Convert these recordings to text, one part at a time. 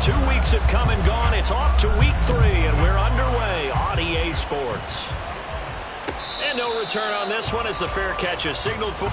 2 weeks have come and gone. It's off to week 3, and we're underway on EA Sports. And no return on this one as the fair catch is signaled for.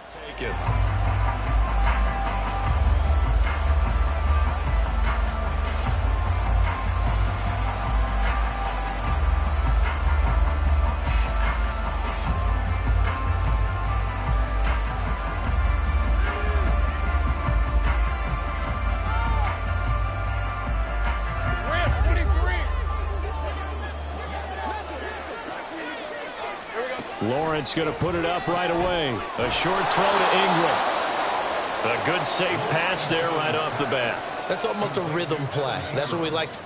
Take it. Lawrence going to put it up right away. A short throw to Ingram. A good safe pass there right off the bat. That's almost a rhythm play. That's what we like to.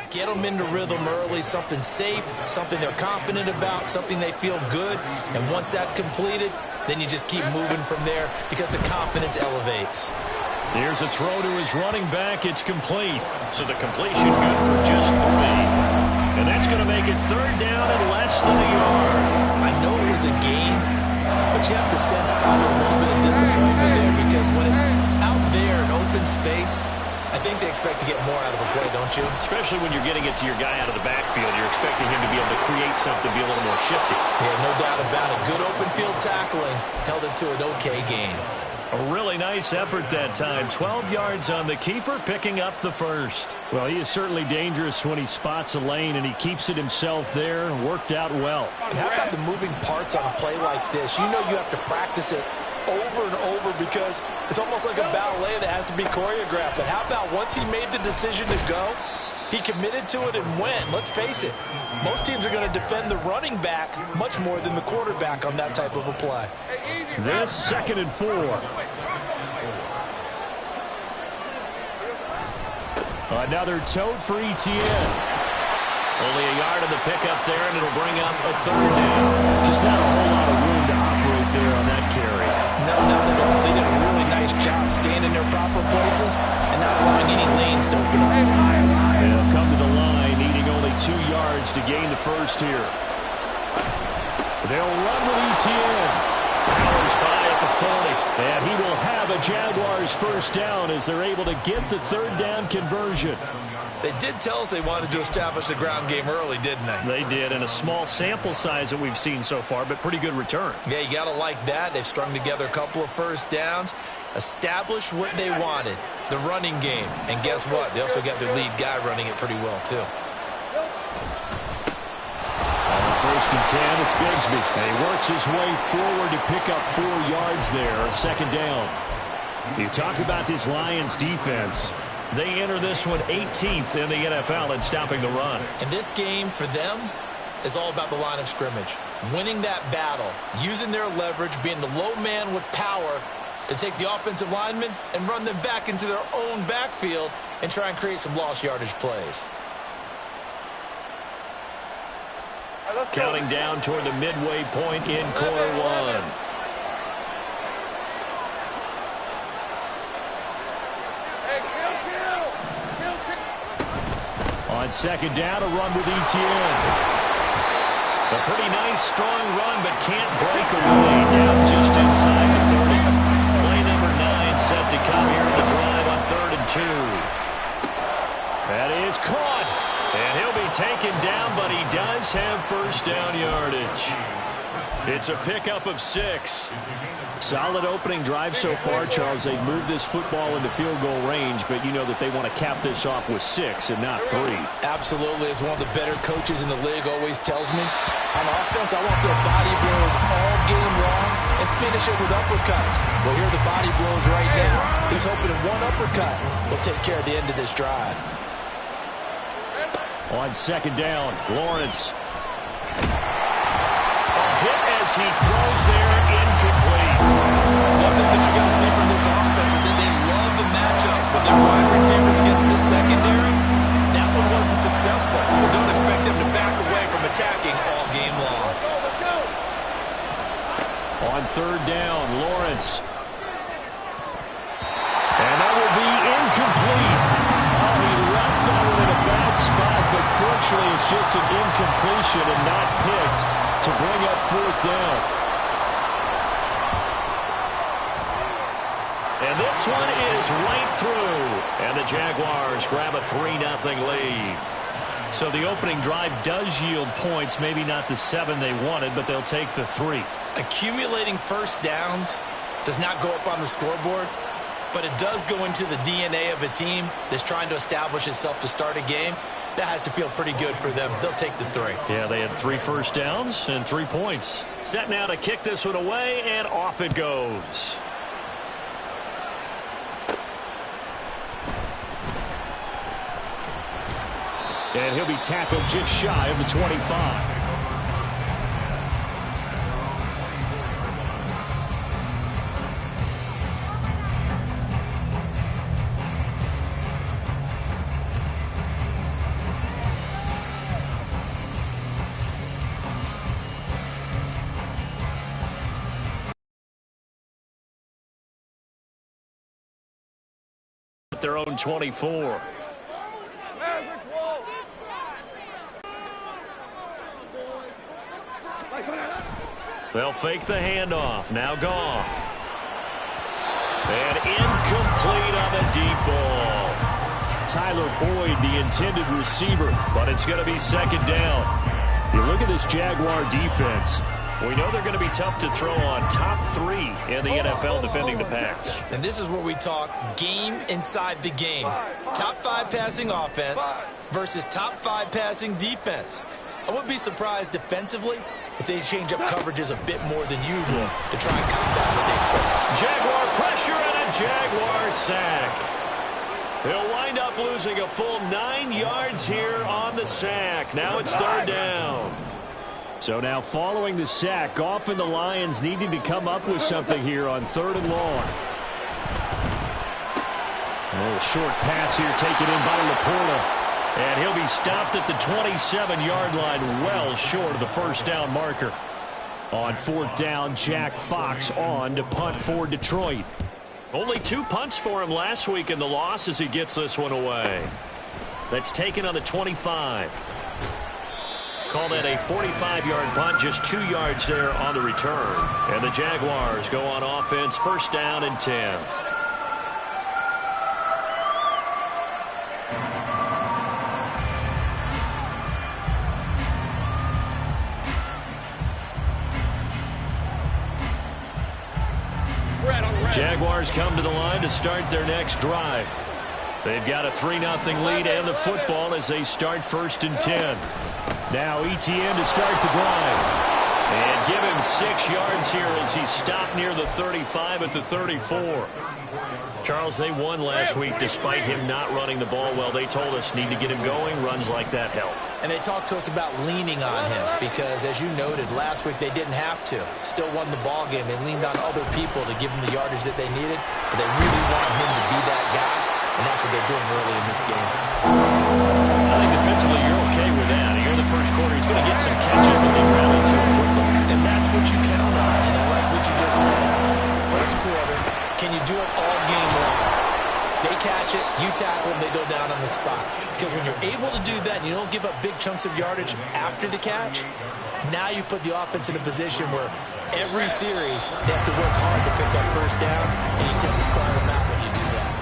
Get them into rhythm early, something safe, something they're confident about, something they feel good. And once that's completed, then you just keep moving from there because the confidence elevates. Here's a throw to his running back. It's complete. So the completion good for just 3. And that's going to make it 3rd down and less than a yard. I know it was a gain, but you have to sense probably a little bit of disappointment there because when it's out there in open space, I think they expect to get more out of a play, don't you? Especially when you're getting it to your guy out of the backfield. You're expecting him to be able to create something, be a little more shifty. Yeah, no doubt about it. Good open field tackling held it to an okay gain. A really nice effort that time. 12 yards on the keeper, picking up the first. Well, he is certainly dangerous when he spots a lane, and he keeps it himself there. Worked out well. And how about the moving parts on a play like this? You know you have to practice it over and over because it's almost like a ballet that has to be choreographed. But how about once he made the decision to go, he committed to it and went. Let's face it, most teams are going to defend the running back much more than the quarterback on that type of a play. This 2nd and 4. Another tote for ETN. Only a yard of the pickup there, and it'll bring up a 3rd down. Just not a whole lot of room to operate there on that carry. No, not at all. They did a really nice job staying in their proper places and not allowing any lanes to open up. They'll come to the line, needing only 2 yards to gain the first here. They'll run with ETN. Powers by at the 40. And he will have a Jaguars first down as they're able to get the 3rd down conversion. They did tell us they wanted to establish the ground game early, didn't they? They did, and a small sample size that we've seen so far, but pretty good return. Yeah, you got to like that. They've strung together a couple of first downs, established what they wanted. the running game. And guess what? They also got their lead guy running it pretty well, too. On 1st and 10, it's Bigsby. And he works his way forward to pick up 4 yards there, 2nd down. You talk about this Lions defense. They enter this one 18th in the NFL in stopping the run. And this game for them is all about the line of scrimmage. Winning that battle, using their leverage, being the low man with power to take the offensive linemen and run them back into their own backfield and try and create some lost yardage plays. Counting down toward the midway point in quarter 1. On 2nd down, a run with Etienne. A pretty nice, strong run, but can't break away. Down just inside the 30. Play number 9 set to come here in the drive on 3rd and 2. That is caught. And he'll be taken down, but he does have 1st down yardage. It's a pickup of 6. Solid opening drive so far, Charles. They've moved this football into field goal range, but you know that they want to cap this off with 6 and not 3. Absolutely. As one of the better coaches in the league always tells me, on offense, I want their body blows all game long and finish it with uppercuts. Well, here are the body blows right now. He's hoping that one uppercut will take care of the end of this drive. On 2nd down, Lawrence. Hit as he throws there, incomplete. One thing that you're going to see from this offense is that they love the matchup with their wide receivers against this secondary. That one wasn't successful, but don't expect them to back away from attacking all game long. On 3rd down, Lawrence. And that will be incomplete. Oh, he left that one in a bad spot, but fortunately it's just an incompletion and not picked to bring up 4th down. And this one is right through. And the Jaguars grab a 3-0 lead. So the opening drive does yield points, maybe not the 7 they wanted, but they'll take the 3. Accumulating 1st downs does not go up on the scoreboard, but it does go into the DNA of a team that's trying to establish itself to start a game. That has to feel pretty good for them. They'll take the 3. Yeah, they had 3 first downs and 3 points. Set now to kick this one away, and off it goes. And he'll be tackled just shy of the 25. Their own 24. They'll fake the handoff. Now Goff. And incomplete on the deep ball. Tyler Boyd, the intended receiver, but it's going to be 2nd down. You look at this Jaguar defense. We know they're going to be tough to throw on. Top 3 in the NFL defending the pass. And this is where we talk game inside the game. Top 5 passing offense versus top 5 passing defense. I wouldn't be surprised defensively if they change up coverages a bit more than usual to try and combat what they expect. Jaguar pressure and a Jaguar sack. He'll wind up losing a full 9 yards here on the sack. Now it's 3rd down. So now following the sack, Goff and the Lions needing to come up with something here on 3rd and long. A little short pass here taken in by Laporta. And he'll be stopped at the 27-yard line, well short of the 1st down marker. On 4th down, Jack Fox on to punt for Detroit. Only 2 punts for him last week in the loss as he gets this one away. That's taken on the 25. Call that a 45-yard punt, just 2 yards there on the return. And the Jaguars go on offense, 1st down and 10. Jaguars come to the line to start their next drive. They've got a 3-0 lead and the football as they start 1st and 10. Now Etienne to start the drive. And give him 6 yards here as he stopped near the 35 at the 34. Charles, they won last week despite him not running the ball well. They told us need to get him going. Runs like that help. And they talked to us about leaning on him because, as you noted, last week they didn't have to. Still won the ball game. They leaned on other people to give them the yardage that they needed, but they really want him to be that guy, and that's what they're doing early in this game. I think defensively you're okay with that. Here in the first quarter, he's going to get some catches, but they rally to him quickly. And that's what you count on, and I like what you just said. First quarter, can you do it all game long? They catch it, you tackle them, they go down on the spot. Because when you're able to do that and you don't give up big chunks of yardage after the catch, now you put the offense in a position where every series they have to work hard to pick up first downs, and you tend to start them out when you do that.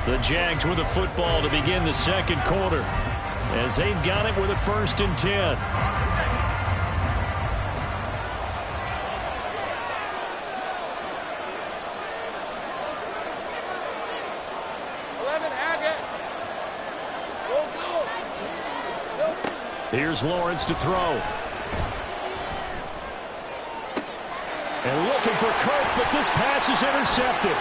The Jags with the football to begin the second quarter as they've got it with a 1st and 10. Here's Lawrence to throw. And looking for Kirk, but this pass is intercepted.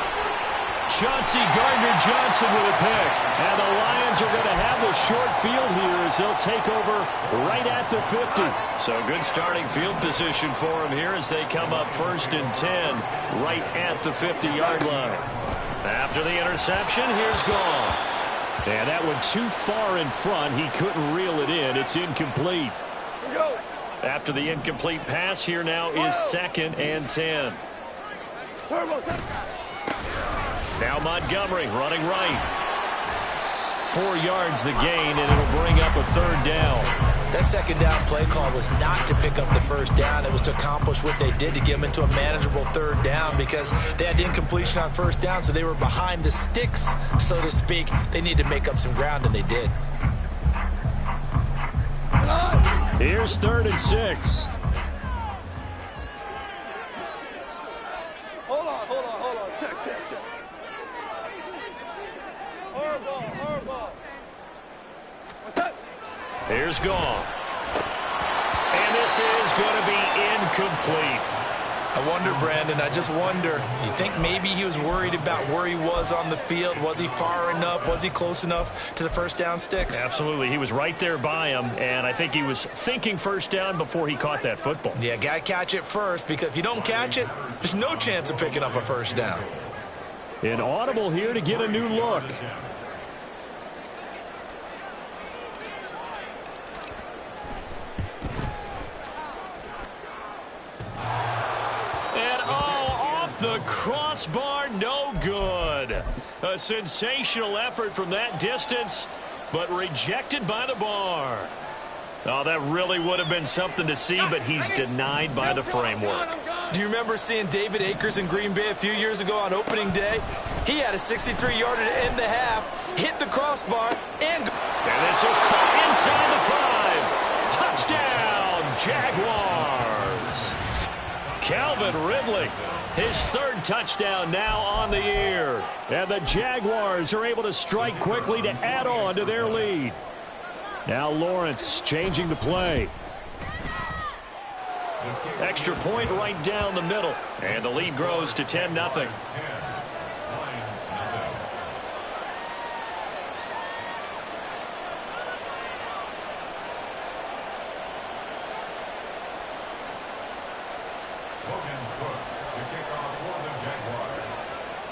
Chauncey Gardner-Johnson with a pick. And the Lions are going to have the short field here as they'll take over right at the 50. So good starting field position for them here as they come up 1st and 10 right at the 50-yard line. After the interception, here's Goff. And that one too far in front. He couldn't reel it in. It's incomplete. After the incomplete pass, here now is 2nd and 10. Now Montgomery running right. 4 yards the gain, and it'll bring up a 3rd down. That 2nd down play call was not to pick up the 1st down. It was to accomplish what they did to get them into a manageable 3rd down because they had incompletion on 1st down, so they were behind the sticks, so to speak. They needed to make up some ground, and they did. Here's 3rd and 6. Hold on. Check. Horrible. What's up? Here's Goff. And this is going to be incomplete. I wonder, Brandon, I just wonder, you think maybe he was worried about where he was on the field? Was he far enough? Was he close enough to the 1st down sticks? Absolutely. He was right there by him, and I think he was thinking 1st down before he caught that football. Yeah, got to catch it first, because if you don't catch it, there's no chance of picking up a 1st down. An audible here to get a new look. The crossbar, no good. A sensational effort from that distance, but rejected by the bar. Oh, that really would have been something to see, but he's denied by the framework. Do you remember seeing David Akers in Green Bay a few years ago on opening day? He had a 63-yarder to end the half, hit the crossbar, and this is caught inside the 5. Touchdown, Jaguars. Calvin Ridley, his 3rd touchdown now on the year. And the Jaguars are able to strike quickly to add on to their lead. Now Lawrence changing the play. Extra point right down the middle. And the lead grows to 10-0.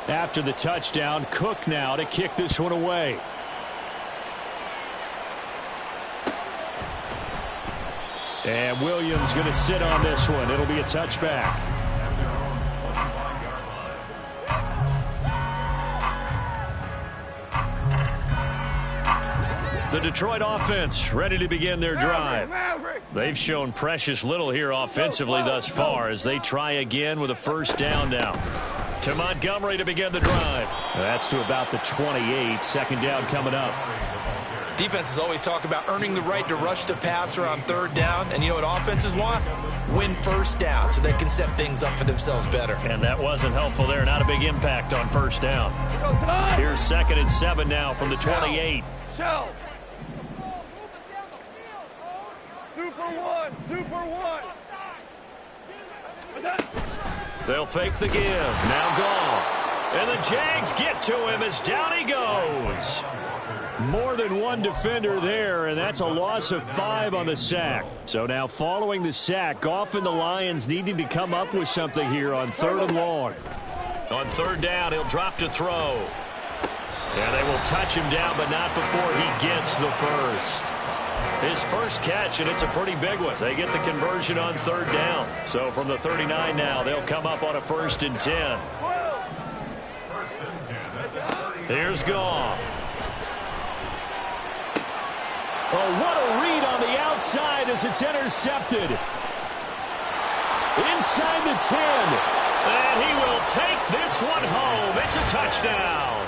After the touchdown, Cook now to kick this one away. And Williams going to sit on this one. It'll be a touchback. The Detroit offense ready to begin their drive. They've shown precious little here offensively thus far as they try again with a 1st down now. To Montgomery to begin the drive. That's to about the 28. 2nd down coming up. Defenses always talk about earning the right to rush the passer on third down. And you know what offenses want? Win first down so they can set things up for themselves better. And that wasn't helpful there. Not a big impact on first down. Here's 2nd and 7 now from the 28. Shell. Super one. Super one. What's that? They'll fake the give. Now Goff. And the Jags get to him as down he goes. More than one defender there, and that's a loss of 5 on the sack. So now following the sack, Goff and the Lions needing to come up with something here on 3rd and long. On 3rd down, he'll drop to throw. And they will touch him down, but not before he gets the first. His first catch, and it's a pretty big one. They get the conversion on 3rd down. So from the 39 now, they'll come up on a 1st and 10. Here's Goff. Oh, what a read on the outside as it's intercepted. Inside the 10. And he will take this one home. It's a touchdown.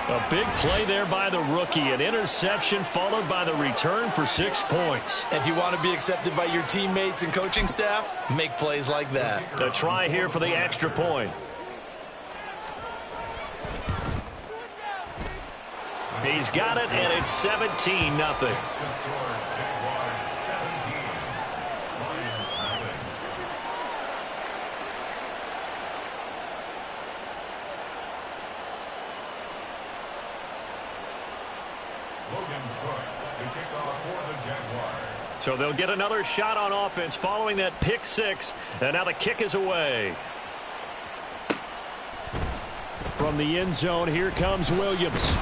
A big play there by the rookie. An interception followed by the return for 6 points. If you want to be accepted by your teammates and coaching staff, make plays like that. A try here for the extra point. He's got it, and it's 17-0. So they'll get another shot on offense following that pick 6, and now the kick is away. From the end zone, here comes Williams.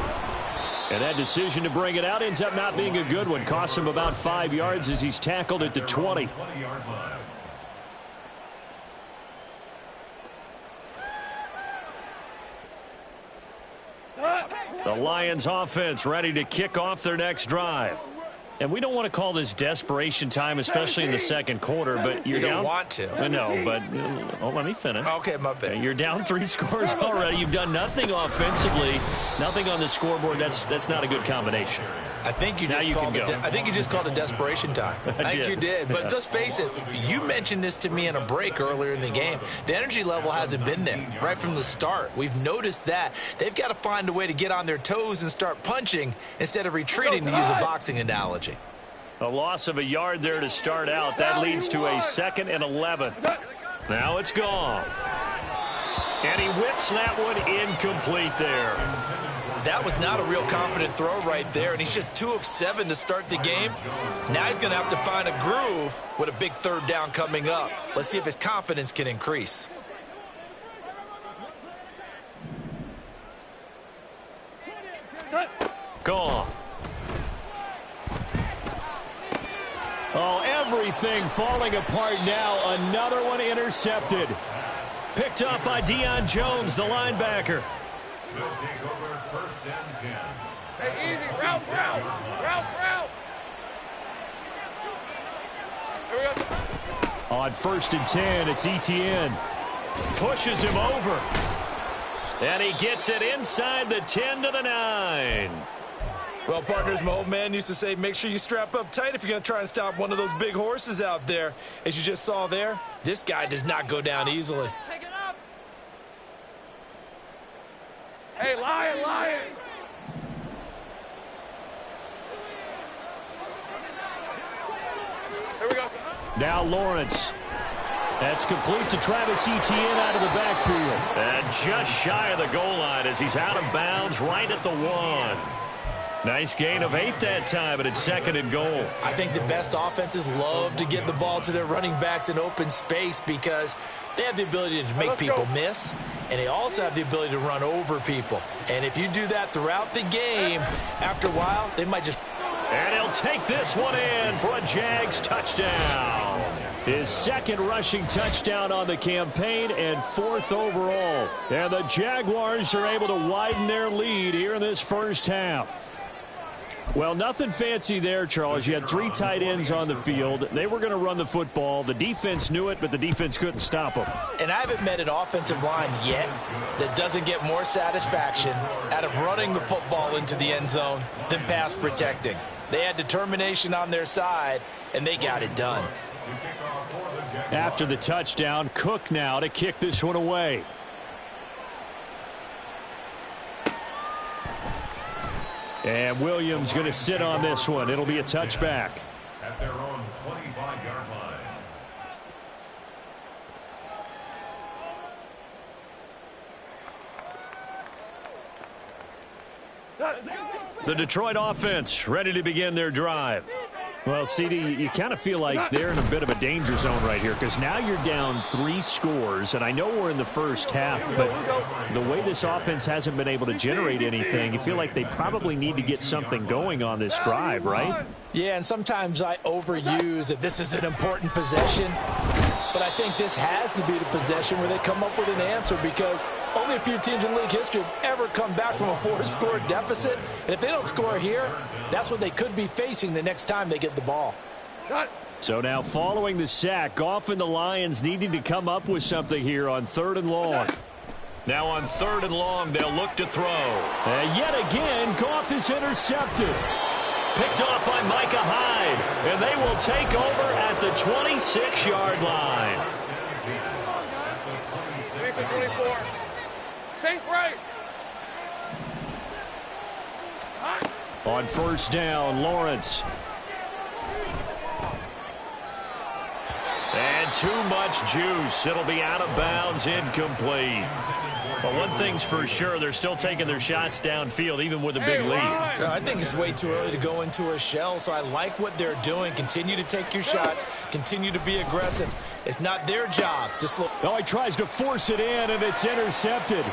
And that decision to bring it out ends up not being a good one. Costs him about 5 yards as he's tackled at the 20. The Lions offense ready to kick off their next drive. And we don't want to call this desperation time, especially in the second quarter, but you're You down. don't want to. No, but let me finish. Okay, my bad. You're down 3 scores already. You've done nothing offensively, nothing on the scoreboard. That's not a good combination. I think you just called it desperation time. I think you did. But let's face it, you mentioned this to me in a break earlier in the game. The energy level hasn't been there right from the start. We've noticed that. They've got to find a way to get on their toes and start punching instead of retreating, to use a boxing analogy. A loss of a yard there to start out. That leads to a 2nd and 11. Now it's gone. And he whips that one incomplete there. That was not a real confident throw right there, and he's just 2 of 7 to start the game. Now he's going to have to find a groove with a big 3rd down coming up. Let's see if his confidence can increase. Gone. Oh, everything falling apart now. Another one intercepted. Picked up by Deion Jones, the linebacker. Will take over 1st and 10. Hey, easy. Route. Here we go. On 1st and 10, it's Etienne. Pushes him over. And he gets it inside the 10 to the 9. Well, partners, my old man used to say, make sure you strap up tight if you're going to try and stop one of those big horses out there. As you just saw there, this guy does not go down easily. Pick it up. Hey, Lion. Here we go. Now Lawrence. That's complete to Travis Etienne out of the backfield. And just shy of the goal line as he's out of bounds right at the 1. Nice gain of 8 that time, but it's 2nd and goal. I think the best offenses love to get the ball to their running backs in open space because they have the ability to make people miss, and they also have the ability to run over people. And if you do that throughout the game, after a while, they might just... And he'll take this one in for a Jags touchdown. His 2nd rushing touchdown on the campaign and 4th overall. And the Jaguars are able to widen their lead here in this first half. Well, nothing fancy there, Charles. You had 3 tight ends on the field. They were going to run the football. The defense knew it, but the defense couldn't stop them. And I haven't met an offensive line yet that doesn't get more satisfaction out of running the football into the end zone than pass protecting. They had determination on their side, and they got it done. After the touchdown, Cook now to kick this one away. And Williams going to sit on this one. It'll be a touchback. At their own 25-yard line. The Detroit offense ready to begin their drive. Well, CD, you kind of feel like they're in a bit of a danger zone right here because now you're down 3 scores, and I know we're in the first half, but the way this offense hasn't been able to generate anything, you feel like they probably need to get something going on this drive, right? Yeah, and sometimes I overuse that this is an important possession, but I think this has to be the possession where they come up with an answer because only a few teams in league history have ever come back from a 4-score deficit, and if they don't score here, that's what they could be facing the next time they get the ball. So now following the sack, Goff and the Lions needing to come up with something here on 3rd and long. Now on 3rd and long, they'll look to throw. And yet again, Goff is intercepted. Picked off by Micah Hyde, and they will take over at the 26-yard line. Thanks for 24. St. Bryce. On 1st down, Lawrence. And too much juice. It'll be out of bounds, incomplete. But one thing's for sure, they're still taking their shots downfield, even with a big lead. I think it's way too early to go into a shell, so I like what they're doing. Continue to take your shots. Continue to be aggressive. It's not their job to slow. Oh, he tries to force it in, and it's intercepted.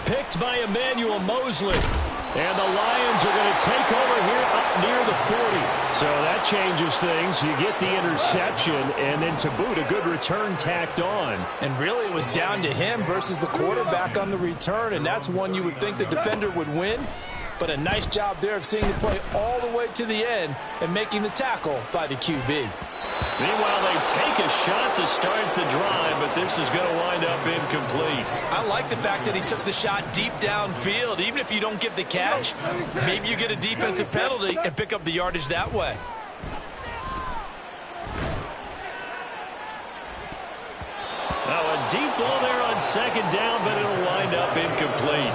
Picked by Emmanuel Mosley. And the Lions are going to take over here up near the 40. So that changes things. You get the interception, and then to boot, a good return tacked on. And really, it was down to him versus the quarterback on the return, and that's one you would think the defender would win. But a nice job there of seeing the play all the way to the end and making the tackle by the QB. Meanwhile, they take a shot to start the drive, but this is going to wind up incomplete. I like the fact that he took the shot deep downfield. Even if you don't get the catch, maybe you get a defensive penalty and pick up the yardage that way. Now a deep ball there on 2nd down, but it'll wind up incomplete.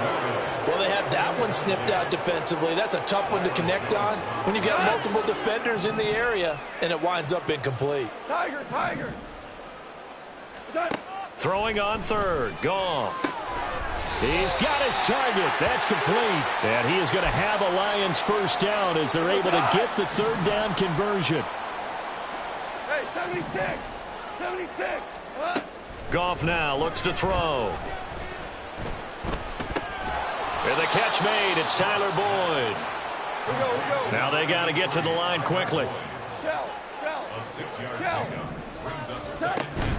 Well, they had that one snipped out defensively. That's a tough one to connect on when you got multiple defenders in the area, and it winds up incomplete. Tiger. Throwing on 3rd, Goff. He's got his target. That's complete. And he is going to have a Lions 1st down as they're able to get the 3rd down conversion. Hey, 76. Goff now looks to throw. And the catch made. It's Tyler Boyd. We go. Now they got to get to the line quickly. Shell. A 6-yard pickup brings up 2nd and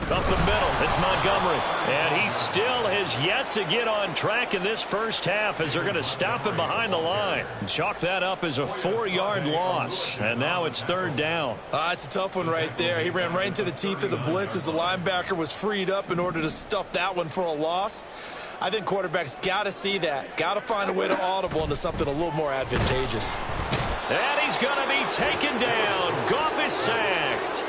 4. Up the middle, it's Montgomery. And he still has yet to get on track in this first half as they're going to stop him behind the line. Chalk that up as a 4-yard loss. And now it's 3rd down. It's a tough one right there. He ran right into the teeth of the blitz as the linebacker was freed up in order to stuff that one for a loss. I think quarterbacks got to see that. Got to find a way to audible into something a little more advantageous. And he's going to be taken down. Goff is sacked.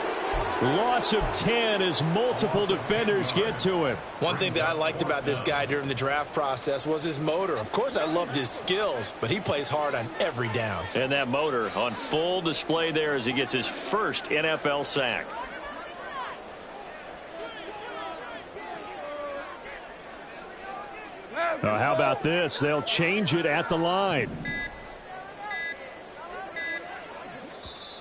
Loss of 10 as multiple defenders get to him. One thing that I liked about this guy during the draft process was his motor. Of course, I loved his skills, but he plays hard on every down. And that motor on full display there as he gets his first NFL sack. How about this? They'll change it at the line.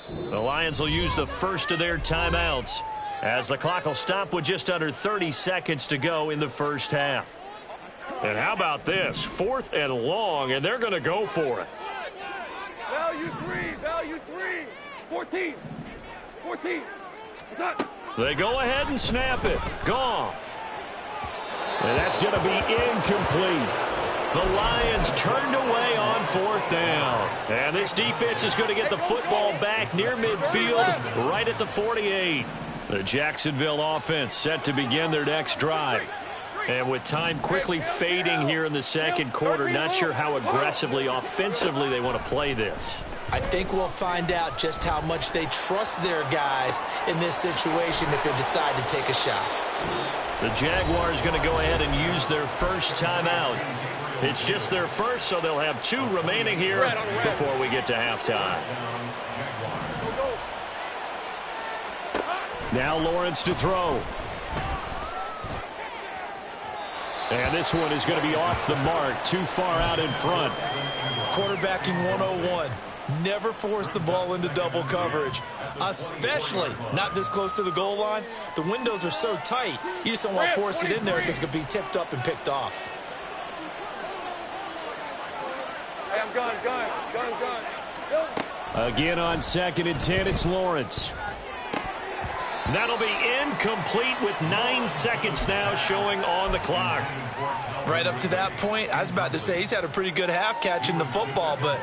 The Lions will use the first of their timeouts as the clock will stop with just under 30 seconds to go in the first half. And how about this? 4th and long, and they're going to go for it. Value 3. 14. They go ahead and snap it. Goff. And that's going to be incomplete. The Lions turned away on 4th down. And this defense is going to get the football back near midfield, right at the 48. The Jacksonville offense set to begin their next drive. And with time quickly fading here in the second quarter, not sure how aggressively, offensively they want to play this. I think we'll find out just how much they trust their guys in this situation if they decide to take a shot. The Jaguars going to go ahead and use their first timeout. It's just their first, so they'll have 2 remaining here before we get to halftime. Now Lawrence to throw. And this one is going to be off the mark, too far out in front. Quarterbacking 101. Never force the ball into double coverage, especially not this close to the goal line. The windows are so tight, you just don't want to force it in there because it could be tipped up and picked off. Hey, I'm gun. Again on 2nd and 10, it's Lawrence. That'll be incomplete with 9 seconds now showing on the clock. Right up to that point, I was about to say he's had a pretty good half catching the football, but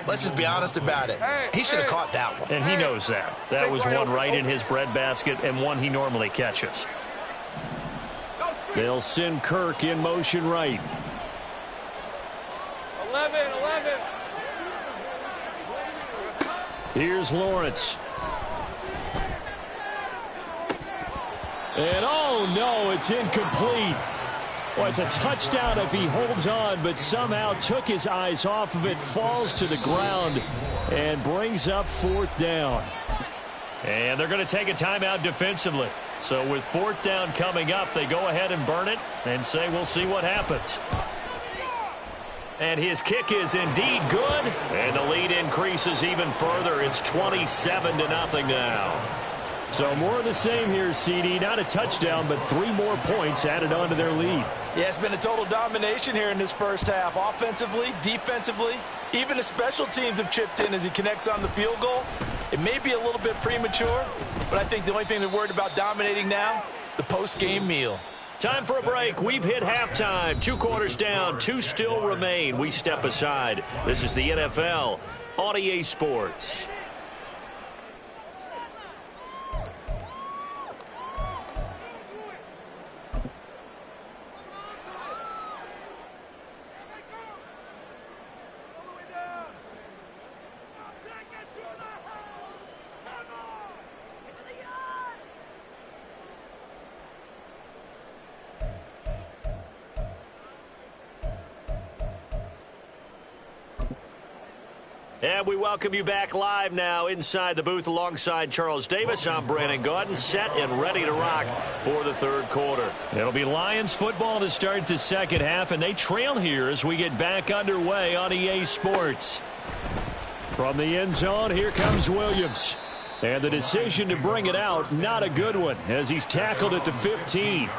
let's just be honest about it. He should have caught that one. And he knows that. That was one right in his breadbasket and one he normally catches. They'll send Kirk in motion right. 11. Here's Lawrence. And oh no, it's incomplete. Well, it's a touchdown if he holds on, but somehow took his eyes off of it, falls to the ground, and brings up 4th down. And they're going to take a timeout defensively. So with 4th down coming up, they go ahead and burn it and say we'll see what happens. And his kick is indeed good, and the lead increases even further. It's 27-0 now. So more of the same here, CD. Not a touchdown, but 3 more points added on to their lead. Yeah, it's been a total domination here in this first half. Offensively, defensively, even the special teams have chipped in as he connects on the field goal. It may be a little bit premature, but I think the only thing they're worried about dominating now, the post-game meal. Time for a break. We've hit halftime. 2 quarters down, 2 still remain. We step aside. This is the NFL on EA Sports. And we welcome you back live now inside the booth alongside Charles Davis. I'm Brandon Gaudin, set and ready to rock for the 3rd quarter. It'll be Lions football to start the second half, and they trail here as we get back underway on EA Sports. From the end zone, here comes Williams. And the decision to bring it out, not a good one, as he's tackled at the 15.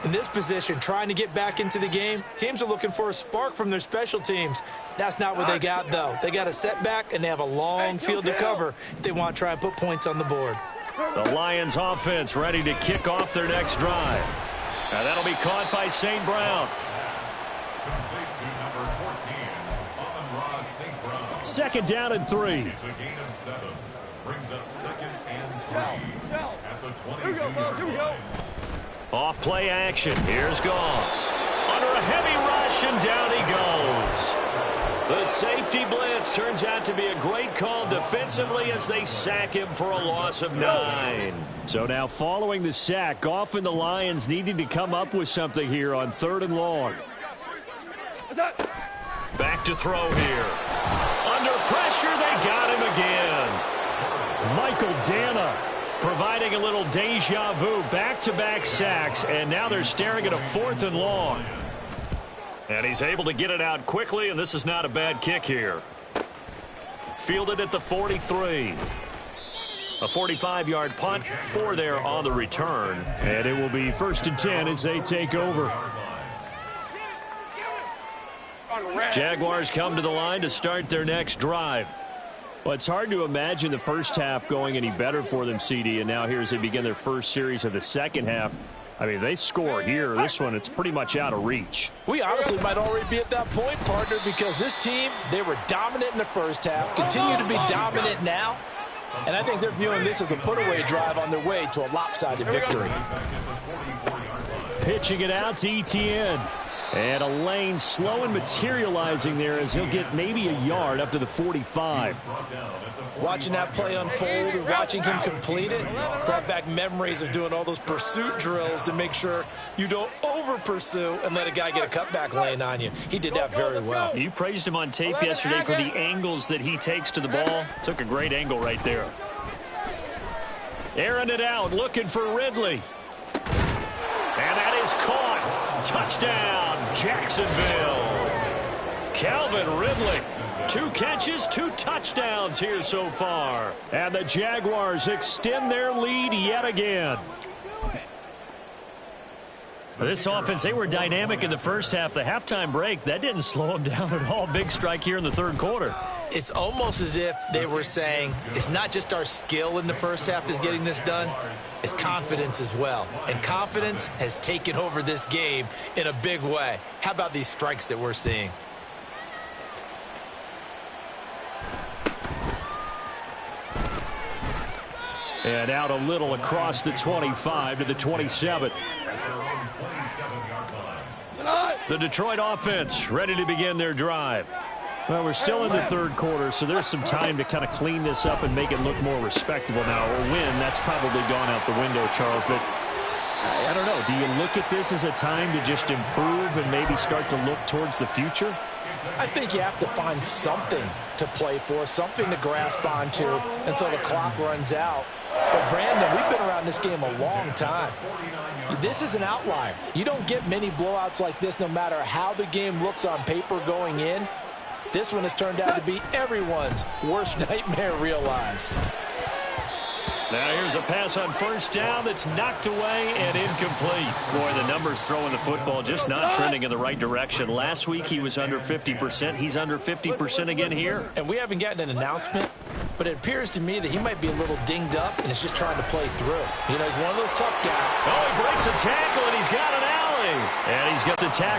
In this position, trying to get back into the game, teams are looking for a spark from their special teams. That's not what they got, though. They got a setback, and they have a long field to cover if they want to try and put points on the board. The Lions offense ready to kick off their next drive. And that'll be caught by St. Brown. 2nd down and 3. It's a gain of 7. Brings up 2nd and 3 at the 22-yard line. Off play action. Here's Goff. Under a heavy rush, and down he goes. The safety blitz turns out to be a great call defensively as they sack him for a loss of 9. So now following the sack, Goff and the Lions needing to come up with something here on 3rd and long. Back to throw here. Under pressure, they got him again. Michael Dana providing a little deja vu, back-to-back sacks, and now they're staring at a 4th and long. And he's able to get it out quickly, and this is not a bad kick here. Fielded at the 43. A 45-yard punt, 4 there on the return. And it will be 1st and 10 as they take over. Jaguars come to the line to start their next drive. Well, it's hard to imagine the first half going any better for them, CD, and now here as they begin their first series of the second half. I mean, they score here. This one, it's pretty much out of reach. We honestly might already be at that point, partner, because this team, they were dominant in the first half, continue to be dominant now, and I think they're viewing this as a put-away drive on their way to a lopsided victory. Pitching it out to Etienne. And a lane slow and materializing there as he'll get maybe a yard up to the 45. Watching that play unfold and watching him complete it brought back memories of doing all those pursuit drills to make sure you don't over-pursue and let a guy get a cutback lane on you. He did that very well. You praised him on tape yesterday for the angles that he takes to the ball. Took a great angle right there. Airing it out, looking for Ridley. And that is caught. Touchdown, Jacksonville. Calvin Ridley. 2 catches, 2 touchdowns here so far. And the Jaguars extend their lead yet again. This offense, they were dynamic in the first half. The halftime break, that didn't slow them down at all. Big strike here in the third quarter. It's almost as if they were saying, it's not just our skill in the first half that's getting this done, it's confidence as well. And confidence has taken over this game in a big way. How about these strikes that we're seeing? And out a little across the 25 to the 27. The Detroit offense ready to begin their drive. Well, we're still in the third quarter, so there's some time to kind of clean this up and make it look more respectable now. Or win, that's probably gone out the window, Charles. But I don't know. Do you look at this as a time to just improve and maybe start to look towards the future? I think you have to find something to play for, something to grasp onto until the clock runs out. But, Brandon, we've been around this game a long time. This is an outlier. You don't get many blowouts like this no matter how the game looks on paper going in. This one has turned out to be everyone's worst nightmare realized. Now here's a pass on first down that's knocked away and incomplete. Boy, the numbers throwing the football just not trending in the right direction. Last week he was under 50%. He's under 50% again here. And we haven't gotten an announcement, but it appears to me that he might be a little dinged up and is just trying to play through. You know, he's one of those tough guys. Oh, he breaks a tackle and he's got an alley. And he's got a tackle.